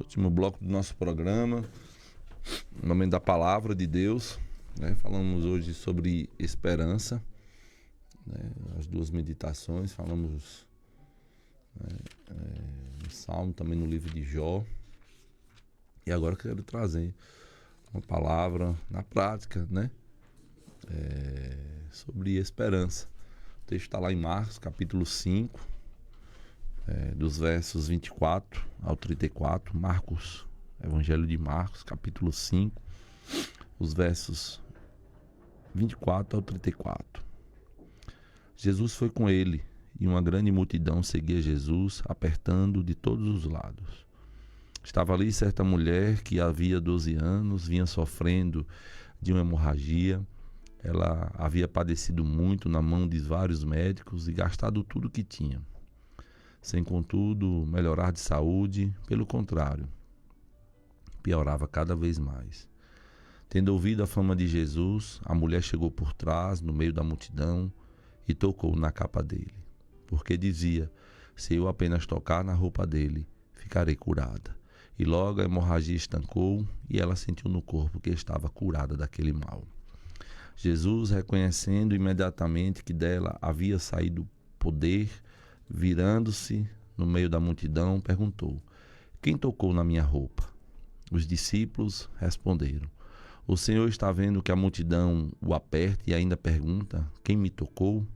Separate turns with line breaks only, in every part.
Último bloco do nosso programa, no momento da palavra de Deus, né? Falamos hoje sobre esperança, né? As duas meditações, falamos no Salmo, também no livro de Jó. E agora eu quero trazer uma palavra na prática, né? Sobre esperança. O texto está lá em Marcos, capítulo 5, dos versos 24 ao 34. Marcos, Evangelho de Marcos, capítulo 5, os versos 24 ao 34. Jesus foi com ele, e uma grande multidão seguia Jesus, apertando de todos os lados. Estava ali certa mulher que havia 12 anos, vinha sofrendo de uma hemorragia. Ela havia padecido muito na mão de vários médicos e gastado tudo que tinha, sem contudo melhorar de saúde. Pelo contrário, piorava cada vez mais. Tendo ouvido a fama de Jesus, a mulher chegou por trás, no meio da multidão, e tocou na capa dele, porque dizia: se eu apenas tocar na roupa dele, ficarei curada. E logo a hemorragia estancou e ela sentiu no corpo que estava curada daquele mal. Jesus, reconhecendo imediatamente que dela havia saído poder, virando-se no meio da multidão, perguntou: quem tocou na minha roupa? Os discípulos responderam: o Senhor está vendo que a multidão o aperta e ainda pergunta: quem me tocou?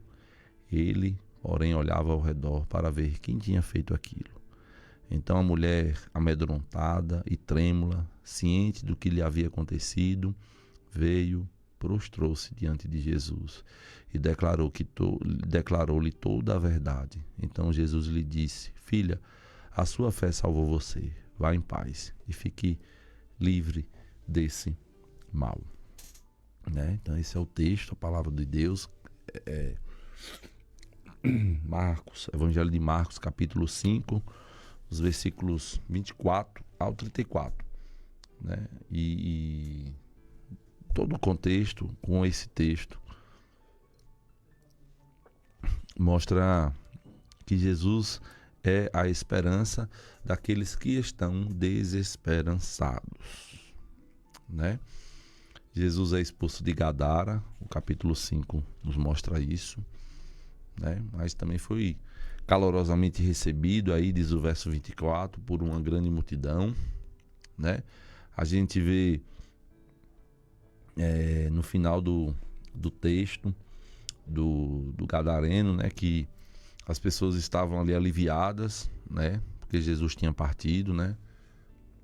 Ele, porém, olhava ao redor para ver quem tinha feito aquilo. Então a mulher, amedrontada e trêmula, ciente do que lhe havia acontecido, veio, prostrou-se diante de Jesus e declarou-lhe toda a verdade. Então Jesus lhe disse: filha, a sua fé salvou você. Vá em paz e fique livre desse mal. Né? Então esse é o texto, a palavra de Deus. Marcos, Evangelho de Marcos, capítulo 5, os versículos 24 ao 34. Né? E todo o contexto com esse texto mostra que Jesus é a esperança daqueles que estão desesperançados. Né? Jesus é expulso de Gadara, o capítulo 5 nos mostra isso. Né? Mas também foi calorosamente recebido, aí diz o verso 24, por uma grande multidão. Né? A gente vê no final do texto do Gadareno, né, que as pessoas estavam ali aliviadas, né, porque Jesus tinha partido, né,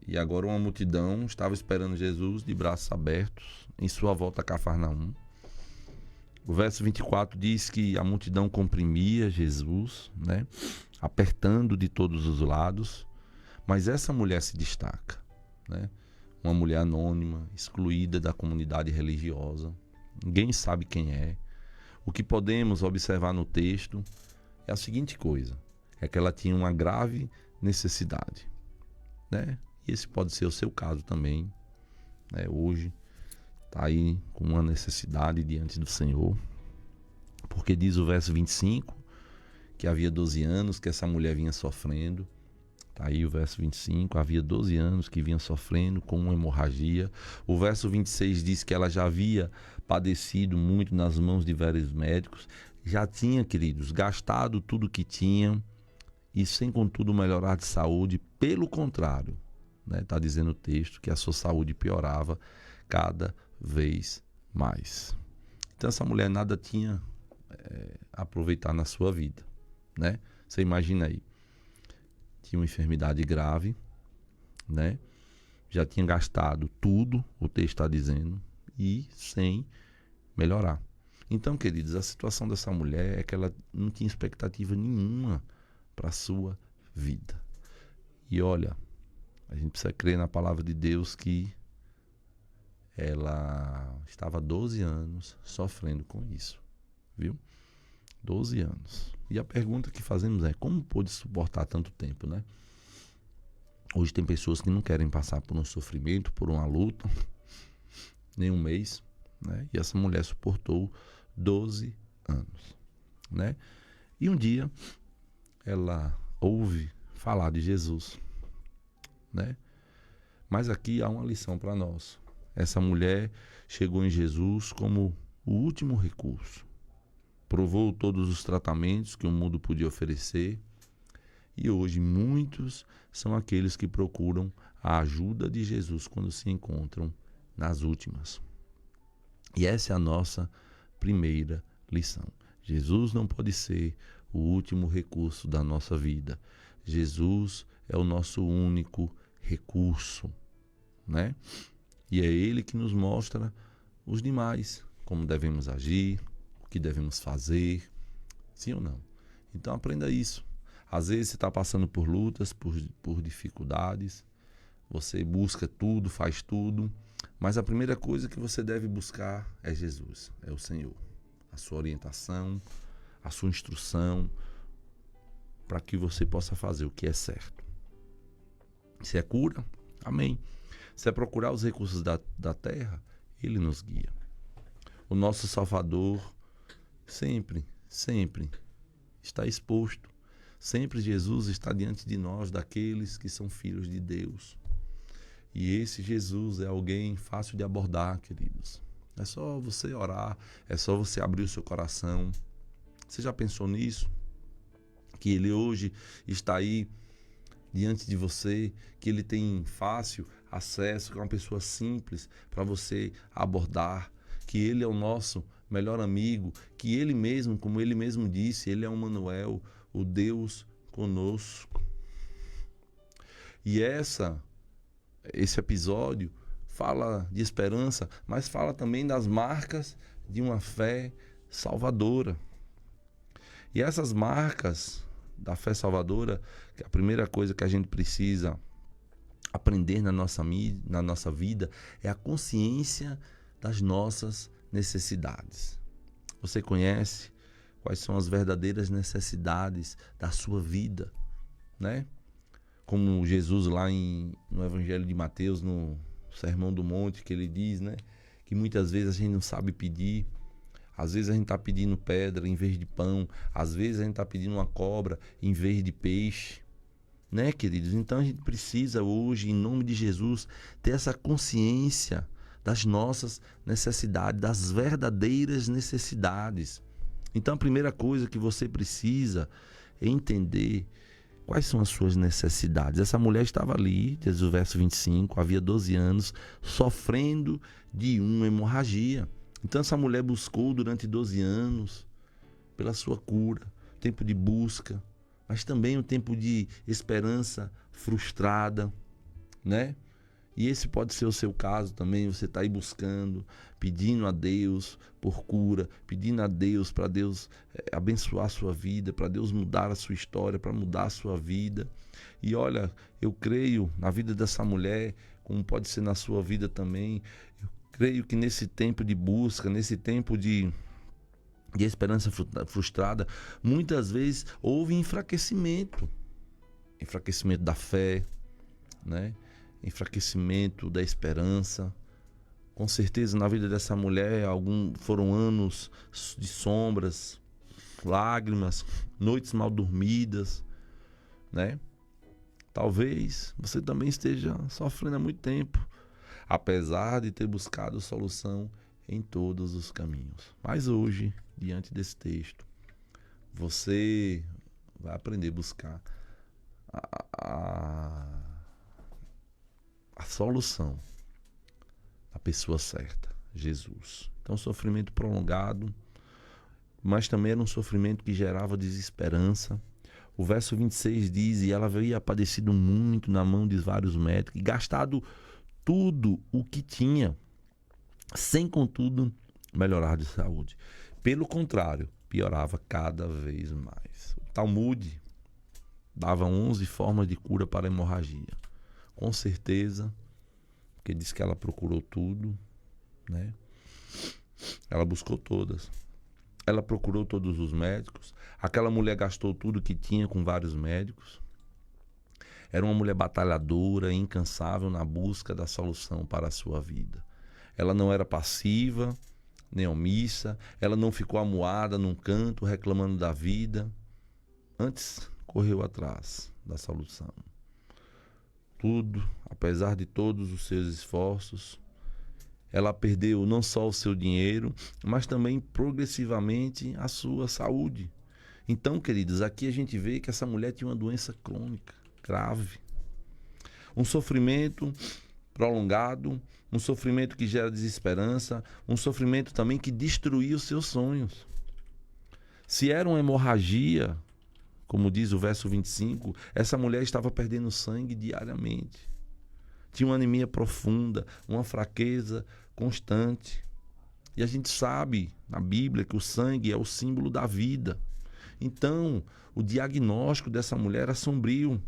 e agora uma multidão estava esperando Jesus de braços abertos em sua volta a Cafarnaum. O verso 24 diz que a multidão comprimia Jesus, né, apertando de todos os lados, mas essa mulher se destaca, né, uma mulher anônima, excluída da comunidade religiosa. Ninguém sabe quem é. O que podemos observar no texto é a seguinte coisa: é que ela tinha uma grave necessidade, né? E esse pode ser o seu caso também, né? Hoje está aí com uma necessidade diante do Senhor, porque diz o verso 25 que havia 12 anos que essa mulher vinha sofrendo. Está aí o verso 25, havia 12 anos que vinha sofrendo com uma hemorragia. O verso 26 diz que ela já havia padecido muito nas mãos de vários médicos, já tinha, queridos, gastado tudo que tinha e sem contudo melhorar de saúde. Pelo contrário, né, está dizendo o texto que a sua saúde piorava cada vez mais. Então essa mulher nada tinha a aproveitar na sua vida, né? Você imagina aí, tinha uma enfermidade grave, né? Já tinha gastado tudo, o texto está dizendo, e sem melhorar. Então, queridos, a situação dessa mulher é que ela não tinha expectativa nenhuma para a sua vida. E olha, a gente precisa crer na palavra de Deus que ela estava há 12 anos sofrendo com isso, viu? 12 anos. E a pergunta que fazemos é: como pôde suportar tanto tempo, né? Hoje tem pessoas que não querem passar por um sofrimento, por uma luta, nem um mês, né? E essa mulher suportou 12 anos, né? E um dia ela ouve falar de Jesus, né? Mas aqui há uma lição para nós. Essa mulher chegou em Jesus como o último recurso. Provou todos os tratamentos que o mundo podia oferecer. E hoje muitos são aqueles que procuram a ajuda de Jesus quando se encontram nas últimas. E essa é a nossa primeira lição. Jesus não pode ser o último recurso da nossa vida. Jesus é o nosso único recurso, né? E é Ele que nos mostra os demais, como devemos agir, o que devemos fazer, sim ou não? Então aprenda isso. Às vezes você está passando por lutas, por dificuldades, você busca tudo, faz tudo, mas a primeira coisa que você deve buscar é Jesus, é o Senhor. A sua orientação, a sua instrução, para que você possa fazer o que é certo. Se é cura, amém. Se é procurar os recursos da terra, Ele nos guia. O nosso Salvador sempre está exposto. Sempre Jesus está diante de nós, daqueles que são filhos de Deus. E esse Jesus é alguém fácil de abordar, queridos. É só você orar, é só você abrir o seu coração. Você já pensou nisso? Que Ele hoje está aí diante de você, que Ele tem fácil acesso, que é uma pessoa simples para você abordar, que Ele é o nosso melhor amigo, que Ele mesmo, como Ele mesmo disse, Ele é o Emmanuel, o Deus conosco. E esse episódio fala de esperança, mas fala também das marcas de uma fé salvadora. E essas marcas da fé salvadora, que a primeira coisa que a gente precisa aprender na nossa vida é a consciência das nossas necessidades. Você conhece quais são as verdadeiras necessidades da sua vida, né? Como Jesus lá no Evangelho de Mateus, no Sermão do Monte, que ele diz, né? Que muitas vezes a gente não sabe pedir. Às vezes a gente está pedindo pedra em vez de pão. Às vezes a gente está pedindo uma cobra em vez de peixe. Né, queridos? Então a gente precisa hoje, em nome de Jesus, ter essa consciência das nossas necessidades, das verdadeiras necessidades. Então a primeira coisa que você precisa é entender quais são as suas necessidades. Essa mulher estava ali, diz o verso 25, havia 12 anos, sofrendo de uma hemorragia. Então essa mulher buscou durante 12 anos pela sua cura, tempo de busca, mas também um tempo de esperança frustrada, né? E esse pode ser o seu caso também, você está aí buscando, pedindo a Deus por cura, pedindo a Deus para Deus abençoar a sua vida, para Deus mudar a sua história, para mudar a sua vida. E olha, eu creio na vida dessa mulher, como pode ser na sua vida também, eu creio que nesse tempo de busca, nesse tempo de esperança frustrada, muitas vezes houve enfraquecimento da fé, né? Enfraquecimento da esperança. Com certeza na vida dessa mulher foram anos de sombras, lágrimas, noites mal dormidas, né? Talvez você também esteja sofrendo há muito tempo, apesar de ter buscado solução em todos os caminhos. Mas hoje, diante desse texto, você vai aprender a buscar a solução da pessoa certa, Jesus. Então, sofrimento prolongado, mas também era um sofrimento que gerava desesperança. O verso 26 diz, e ela havia padecido muito na mão de vários médicos, e gastado tudo o que tinha, sem contudo melhorar de saúde. Pelo contrário, piorava cada vez mais. O Talmud dava 11 formas de cura para a hemorragia. Com certeza, porque diz que ela procurou tudo, né? Ela buscou todas. Ela procurou todos os médicos. Aquela mulher gastou tudo que tinha com vários médicos. Era uma mulher batalhadora, incansável na busca da solução para a sua vida. Ela não era passiva, nem omissa. Ela não ficou amuada num canto, reclamando da vida. Antes, correu atrás da solução. Tudo, apesar de todos os seus esforços, ela perdeu não só o seu dinheiro, mas também progressivamente a sua saúde. Então, queridos, aqui a gente vê que essa mulher tinha uma doença crônica, grave. Um sofrimento prolongado, um sofrimento que gera desesperança, um sofrimento também que destruía os seus sonhos. Se era uma hemorragia, como diz o verso 25, essa mulher estava perdendo sangue diariamente. Tinha uma anemia profunda, uma fraqueza constante. E a gente sabe na Bíblia que o sangue é o símbolo da vida. Então, o diagnóstico dessa mulher era sombrio.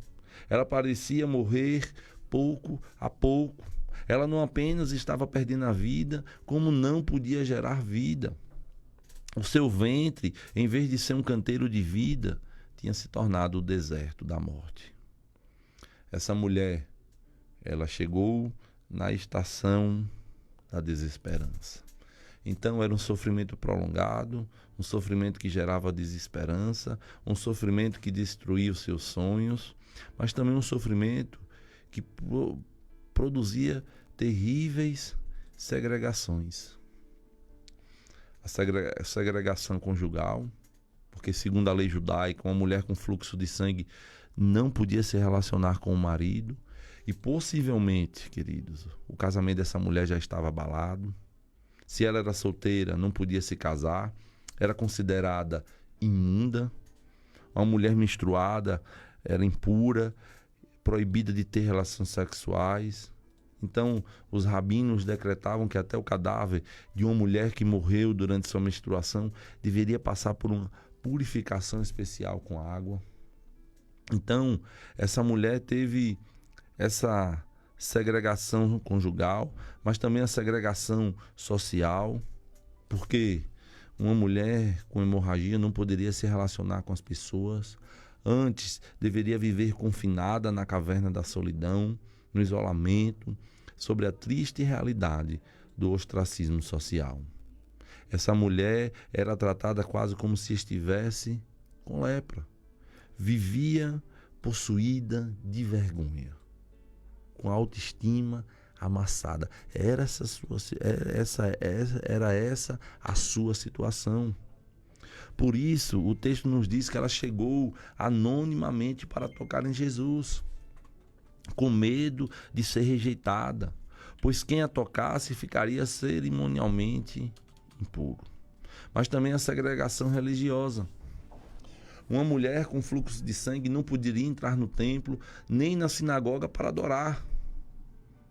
Ela parecia morrer pouco a pouco. Ela não apenas estava perdendo a vida, como não podia gerar vida. O seu ventre, em vez de ser um canteiro de vida, tinha se tornado o deserto da morte. Essa mulher, ela chegou na estação da desesperança. Então era um sofrimento prolongado, um sofrimento que gerava desesperança, um sofrimento que destruía os seus sonhos, mas também um sofrimento que produzia terríveis segregações. A segregação conjugal, porque segundo a lei judaica, uma mulher com fluxo de sangue não podia se relacionar com o marido e possivelmente, queridos, o casamento dessa mulher já estava abalado. Se ela era solteira, não podia se casar, era considerada imunda. Uma mulher menstruada era impura, proibida de ter relações sexuais. Então, os rabinos decretavam que até o cadáver de uma mulher que morreu durante sua menstruação deveria passar por uma purificação especial com água. Então, essa mulher teve essa segregação conjugal, mas também a segregação social, porque uma mulher com hemorragia não poderia se relacionar com as pessoas. Antes, deveria viver confinada na caverna da solidão, no isolamento, sobre a triste realidade do ostracismo social. Essa mulher era tratada quase como se estivesse com lepra. Vivia possuída de vergonha, com a autoestima amassada. Era essa a sua situação. Por isso, o texto nos diz que ela chegou anonimamente para tocar em Jesus, com medo de ser rejeitada, pois quem a tocasse ficaria cerimonialmente impuro. Mas também a segregação religiosa. Uma mulher com fluxo de sangue não poderia entrar no templo, nem na sinagoga para adorar.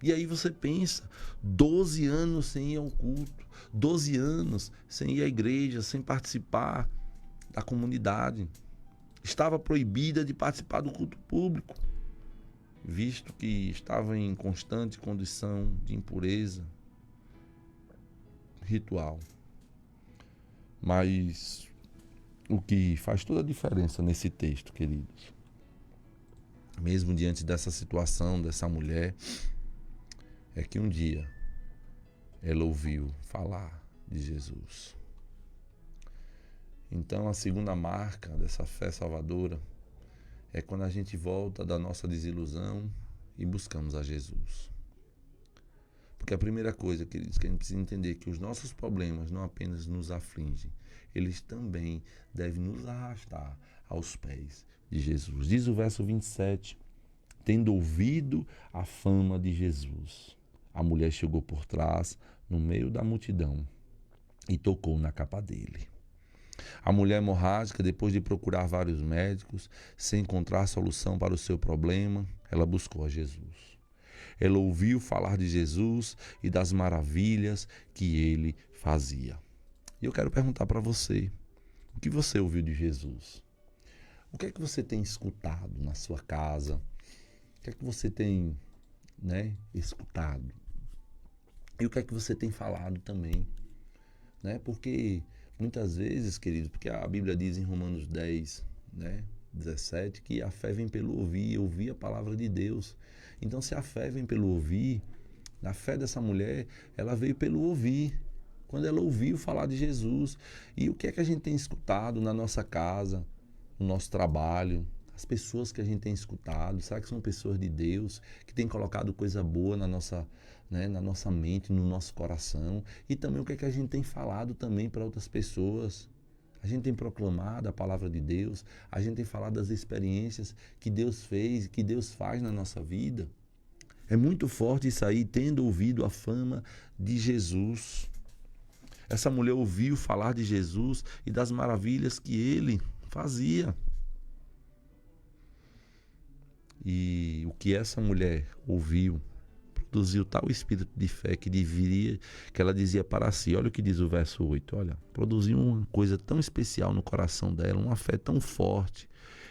E aí você pensa, 12 anos sem ir ao culto, 12 anos sem ir à igreja, sem participar da comunidade. Estava proibida de participar do culto público, visto que estava em constante condição de impureza ritual. Mas o que faz toda a diferença nesse texto, queridos, mesmo diante dessa situação dessa mulher, é que um dia ela ouviu falar de Jesus. Então, a segunda marca dessa fé salvadora é quando a gente volta da nossa desilusão e buscamos a Jesus. Porque a primeira coisa, queridos, que a gente precisa entender é que os nossos problemas não apenas nos afligem, eles também devem nos arrastar aos pés de Jesus. Diz o verso 27, tendo ouvido a fama de Jesus, a mulher chegou por trás, no meio da multidão, e tocou na capa dele. A mulher hemorrágica, depois de procurar vários médicos, sem encontrar solução para o seu problema, ela buscou a Jesus. Ela ouviu falar de Jesus e das maravilhas que ele fazia. E eu quero perguntar para você, o que você ouviu de Jesus? O que é que você tem escutado na sua casa? O que é que você tem, escutado? E o que é que você tem falado também? Porque muitas vezes, queridos, porque a Bíblia diz em Romanos 10, 17, que a fé vem pelo ouvir a palavra de Deus. Então, se a fé vem pelo ouvir, a fé dessa mulher, ela veio pelo ouvir. Quando ela ouviu falar de Jesus. E o que é que a gente tem escutado na nossa casa, no nosso trabalho, As pessoas que a gente tem escutado, será que são pessoas de Deus, que têm colocado coisa boa na nossa, né, na nossa mente, no nosso coração? E também o que é que a gente tem falado também para outras pessoas? A gente tem proclamado a palavra de Deus, a gente tem falado das experiências que Deus fez, que Deus faz na nossa vida. É muito forte isso aí, tendo ouvido a fama de Jesus. Essa mulher ouviu falar de Jesus e das maravilhas que ele fazia. E o que essa mulher ouviu produziu tal espírito de fé que ela dizia para si. Olha o que diz o verso 8. Olha, produziu uma coisa tão especial no coração dela, uma fé tão forte,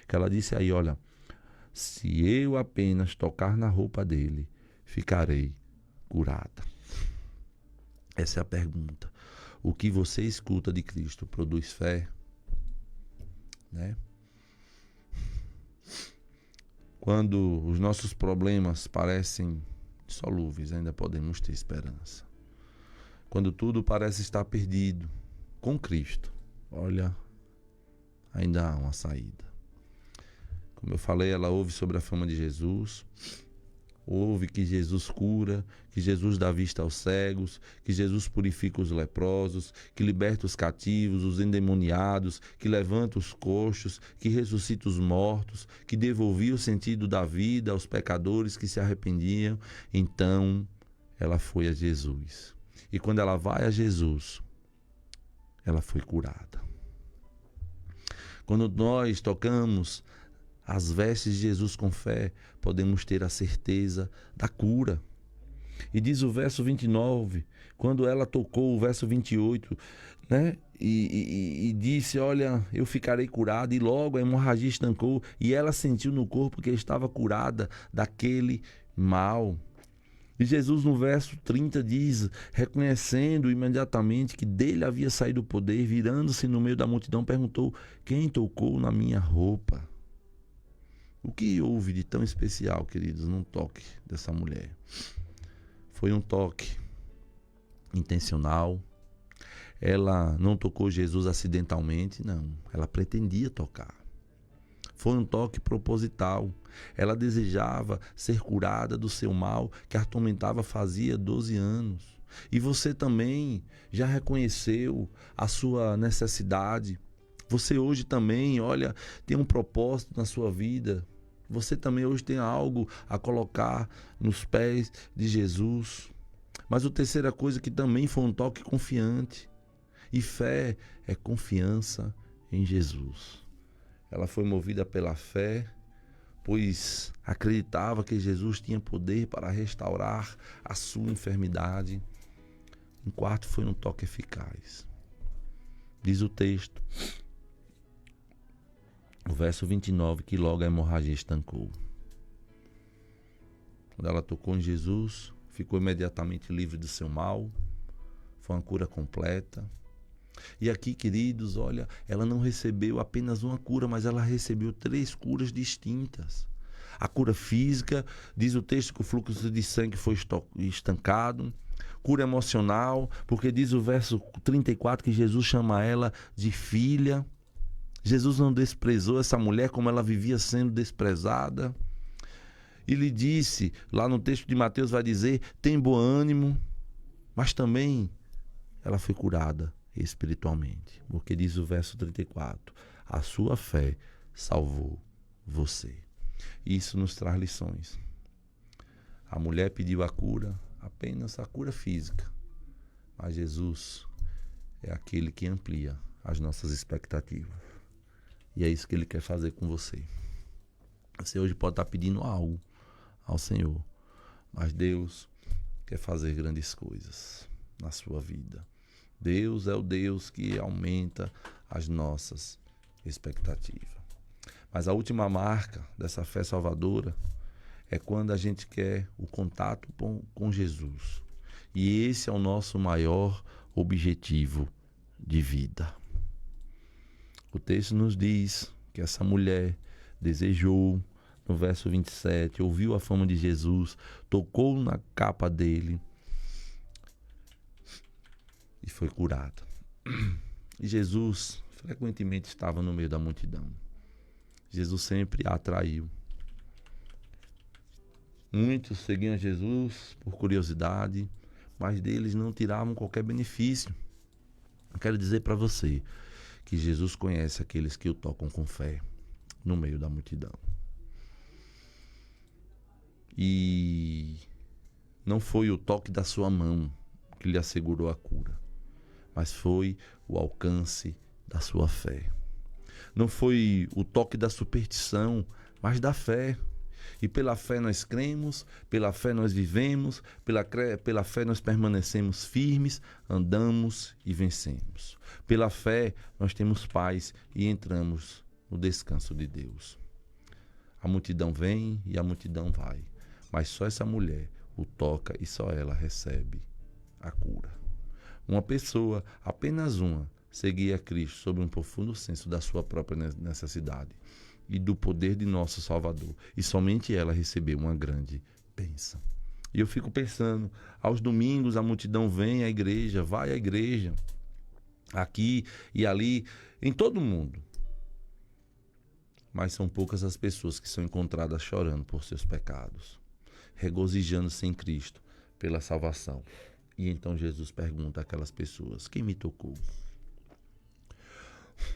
que ela disse aí, olha, se eu apenas tocar na roupa dele, ficarei curada. Essa é a pergunta. O que você escuta de Cristo produz fé? Né? Quando os nossos problemas parecem solúveis, ainda podemos ter esperança. Quando tudo parece estar perdido, com Cristo, olha, ainda há uma saída. Como eu falei, ela ouve sobre a fama de Jesus, ouve que Jesus cura, que Jesus dá vista aos cegos, que Jesus purifica os leprosos, que liberta os cativos, os endemoniados, que levanta os coxos, que ressuscita os mortos, que devolvia o sentido da vida aos pecadores que se arrependiam. Então, ela foi a Jesus. E quando ela vai a Jesus, ela foi curada. Quando nós tocamos as vestes de Jesus com fé, podemos ter a certeza da cura. E diz o verso 29, quando ela tocou o verso 28, né? E disse, olha, eu ficarei curada, e logo a hemorragia estancou, e ela sentiu no corpo que estava curada daquele mal. E Jesus no verso 30 diz, reconhecendo imediatamente que dele havia saído o poder, virando-se no meio da multidão, perguntou, quem tocou na minha roupa? O que houve de tão especial, queridos, num toque dessa mulher? Foi um toque intencional. Ela não tocou Jesus acidentalmente, não. Ela pretendia tocar. Foi um toque proposital. Ela desejava ser curada do seu mal que a atormentava fazia 12 anos. E você também já reconheceu a sua necessidade. Você hoje também, olha, tem um propósito na sua vida. Você também hoje tem algo a colocar nos pés de Jesus. Mas a terceira coisa que também foi um toque confiante. E fé é confiança em Jesus. Ela foi movida pela fé, pois acreditava que Jesus tinha poder para restaurar a sua enfermidade. Um quarto foi um toque eficaz. Diz o texto, o verso 29, que logo a hemorragia estancou. Quando ela tocou em Jesus, ficou imediatamente livre do seu mal. Foi uma cura completa. E aqui, queridos, olha, ela não recebeu apenas uma cura, mas ela recebeu 3 curas distintas. A cura física, diz o texto que o fluxo de sangue foi estancado. Cura emocional, porque diz o verso 34 que Jesus chama ela de filha. Jesus não desprezou essa mulher como ela vivia sendo desprezada. E lhe disse, lá no texto de Mateus vai dizer, tem bom ânimo, mas também ela foi curada espiritualmente, porque diz o verso 34, a sua fé salvou você. Isso nos traz lições. A mulher pediu a cura, apenas a cura física, mas Jesus é aquele que amplia as nossas expectativas. E é isso que Ele quer fazer com você. Você hoje pode estar pedindo algo ao Senhor, mas Deus quer fazer grandes coisas na sua vida. Deus é o Deus que aumenta as nossas expectativas. Mas a última marca dessa fé salvadora é quando a gente quer o contato com Jesus. E esse é o nosso maior objetivo de vida. O texto nos diz que essa mulher desejou, no verso 27, ouviu a fama de Jesus, tocou na capa dele e foi curada. E Jesus frequentemente estava no meio da multidão. Jesus sempre a atraiu. Muitos seguiam Jesus por curiosidade, mas deles não tiravam qualquer benefício. Eu quero dizer para você que Jesus conhece aqueles que o tocam com fé no meio da multidão. E não foi o toque da sua mão que lhe assegurou a cura, mas foi o alcance da sua fé. Não foi o toque da superstição, mas da fé. E pela fé nós cremos, pela fé nós vivemos, pela fé nós permanecemos firmes, andamos e vencemos. Pela fé nós temos paz e entramos no descanso de Deus. A multidão vem e a multidão vai, mas só essa mulher o toca e só ela recebe a cura. Uma pessoa, apenas uma, seguia Cristo sob um profundo senso da sua própria necessidade e do poder de nosso Salvador. E somente ela recebeu uma grande bênção. E eu fico pensando, aos domingos a multidão vem à igreja, vai à igreja, aqui e ali, em todo o mundo. Mas são poucas as pessoas que são encontradas chorando por seus pecados, regozijando-se em Cristo pela salvação. E então Jesus pergunta àquelas pessoas: quem me tocou?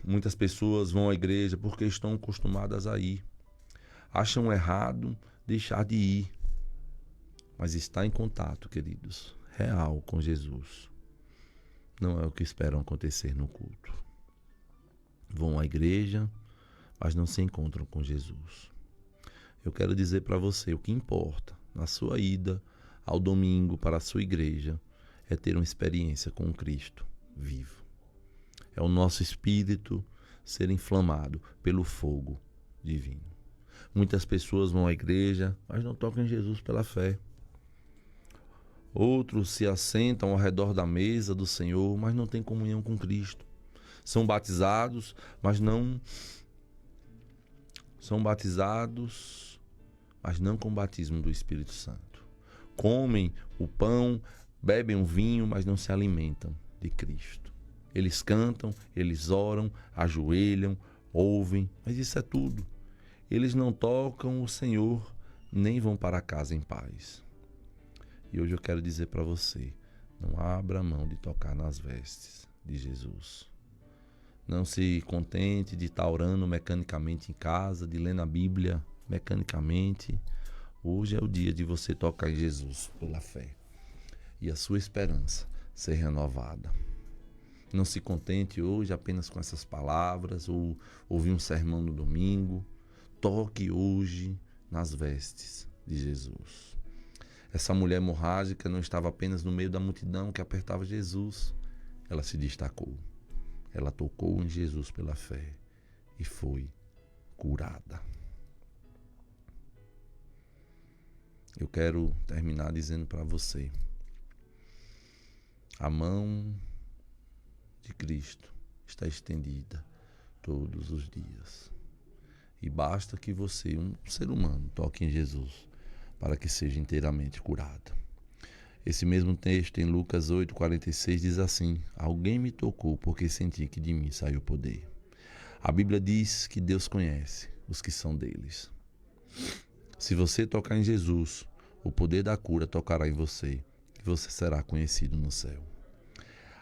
Muitas pessoas vão à igreja porque estão acostumadas a ir. Acham errado deixar de ir. Mas estar em contato, queridos, real com Jesus, não é o que esperam acontecer no culto. Vão à igreja, mas não se encontram com Jesus. Eu quero dizer para você, o que importa na sua ida ao domingo para a sua igreja é ter uma experiência com Cristo vivo. É o nosso espírito ser inflamado pelo fogo divino. Muitas pessoas vão à igreja, mas não tocam em Jesus pela fé. Outros se assentam ao redor da mesa do Senhor, mas não têm comunhão com Cristo. São batizados, mas não com o batismo do Espírito Santo. Comem o pão, bebem o vinho, mas não se alimentam de Cristo. Eles cantam, eles oram, ajoelham, ouvem, mas isso é tudo. Eles não tocam o Senhor, nem vão para casa em paz. E hoje eu quero dizer para você, não abra mão de tocar nas vestes de Jesus. Não se contente de estar orando mecanicamente em casa, de ler na Bíblia mecanicamente. Hoje é o dia de você tocar em Jesus pela fé e a sua esperança ser renovada. Não se contente hoje apenas com essas palavras ou ouvir um sermão no domingo. Toque hoje nas vestes de Jesus. Essa mulher hemorrágica não estava apenas no meio da multidão que apertava Jesus. Ela se destacou. Ela tocou em Jesus pela fé e foi curada. Eu quero terminar dizendo para você: a mão de Cristo está estendida todos os dias. E basta que você, um ser humano, toque em Jesus para que seja inteiramente curado. Esse mesmo texto em Lucas 8,46 diz assim: alguém me tocou porque senti que de mim saiu poder. A Bíblia diz que Deus conhece os que são deles. Se você tocar em Jesus, o poder da cura tocará em você e você será conhecido no céu.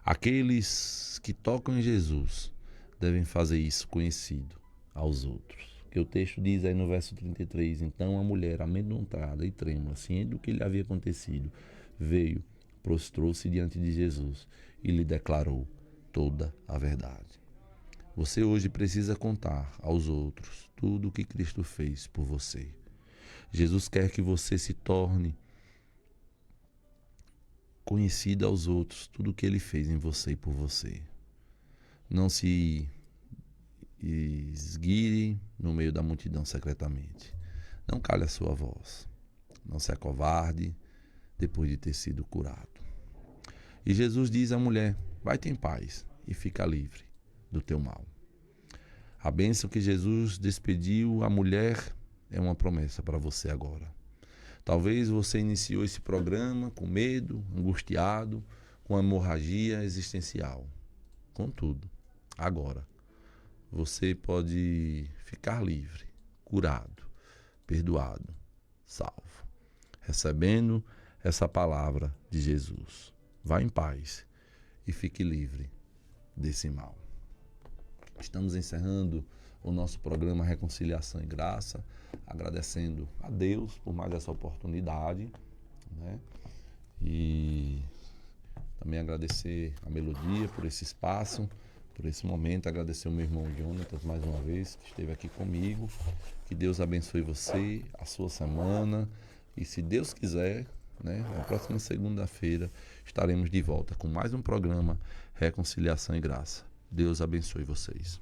Aqueles que tocam em Jesus devem fazer isso conhecido aos outros. Que o texto diz aí no verso 33, então a mulher, amedrontada e trêmula, ciente do que lhe havia acontecido, veio, prostrou-se diante de Jesus e lhe declarou toda a verdade. Você hoje precisa contar aos outros tudo o que Cristo fez por você. Jesus quer que você se torne conhecido aos outros, tudo o que Ele fez em você e por você. Não se esgueire no meio da multidão secretamente. Não cale a sua voz. Não se acovarde depois de ter sido curado. E Jesus diz à mulher: vai-te em paz e fica livre do teu mal. A bênção que Jesus despediu à mulher é uma promessa para você agora. Talvez você iniciou esse programa com medo, angustiado, com hemorragia existencial. Contudo, agora você pode ficar livre, curado, perdoado, salvo, recebendo essa palavra de Jesus. Vá em paz e fique livre desse mal. Estamos encerrando o nosso programa Reconciliação e Graça, agradecendo a Deus por mais essa oportunidade, né? E também agradecer a Melodia por esse espaço, por esse momento, agradecer o meu irmão Jonatas mais uma vez, que esteve aqui comigo. Que Deus abençoe você, a sua semana, e se Deus quiser, né, na próxima segunda-feira estaremos de volta com mais um programa Reconciliação e Graça. Deus abençoe vocês.